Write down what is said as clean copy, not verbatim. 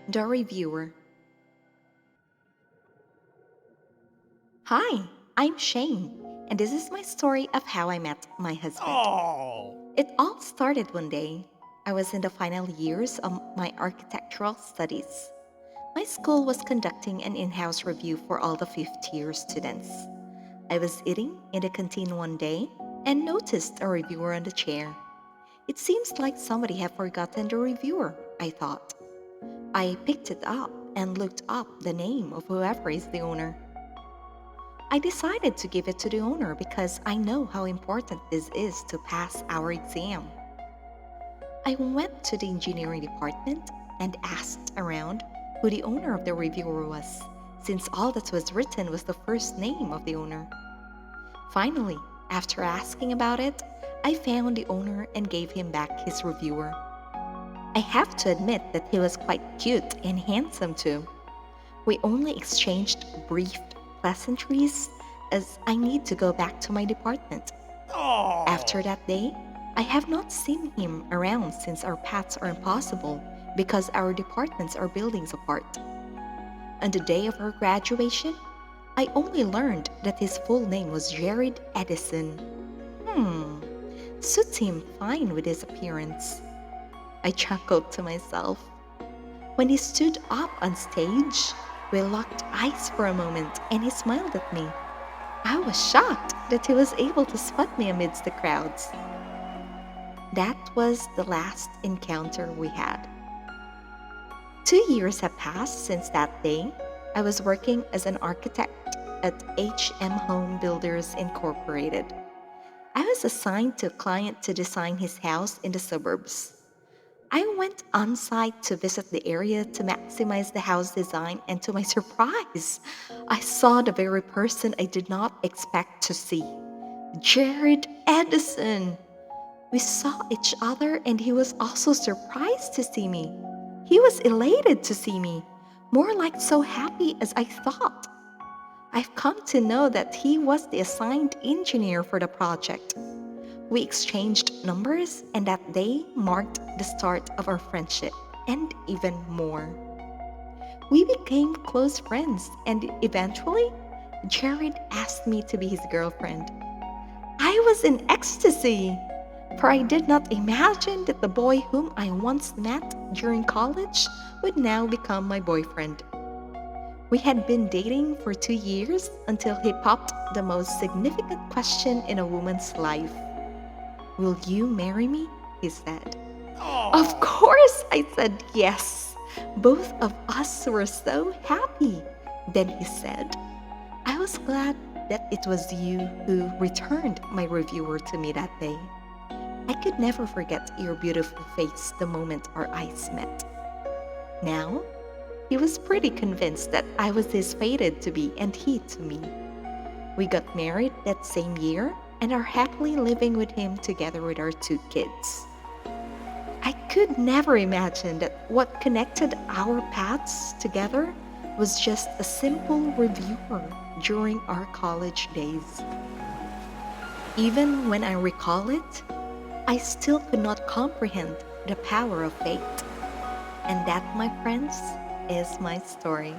The Reviewer. Hi, I'm Shane, and this is my story of how I met my husband. Oh, It all started one day. I was in the final years of my architectural studies. My school was conducting an in house review for all the fifth year students. I was eating in the canteen one day and noticed a reviewer on the chair. It seems like somebody had forgotten the reviewer, I thought. I picked it up and looked up the name of whoever is the owner. I decided to give it to the owner because I know how important this is to pass our exam. I went to the engineering department and asked around who the owner of the reviewer was, since all that was written was the first name of the owner. Finally, after asking about it, I found the owner and gave him back his reviewer. I have to admit that he was quite cute and handsome too. We only exchanged brief pleasantries as I need to go back to my department. After oh. that day, I have not seen him around since our paths are impossible because our departments are buildings apart. On the day of our graduation, I only learned that his full name was Jared Edison. Hmm, suits him fine with his appearance. I chuckled to myself. When he stood up on stage, we locked eyes for a moment and he smiled at me. I was shocked that he was able to spot me amidst the crowds. That was the last encounter we had. 2 years have passed since that day. I was working as an architect at HM Home Builders Incorporated. I was assigned to a client to design his house in the suburbs. I went on site to visit the area to maximize the house design, and to my surprise, I saw the very person I did not expect to see, Jared Edison. We saw each other, and he was also surprised to see me. He was elated to see me, more like so happy as I thought. I've come to know that he was the assigned engineer for the project. We exchanged numbers, and that day marked the start of our friendship, and even more. We became close friends, and eventually, Jared asked me to be his girlfriend. I was in ecstasy, for I did not imagine that the boy whom I once met during college would now become my boyfriend. We had been dating for 2 years until he popped the most significant question in a woman's life. Will you marry me? He said. Of Oh. course, I said yes. Both of us were so happy. Then he said, I was glad that it was you who returned my reviewer to me that day. I could never forget your beautiful face the moment our eyes met. Now, he was pretty convinced that I was his fated to be and he to me. We got married that same year and are happily living with him together with our 2 kids. I could never imagine that what connected our paths together was just a simple reviewer during our college days. Even when I recall it, I still could not comprehend the power of fate. And that, my friends, is my story.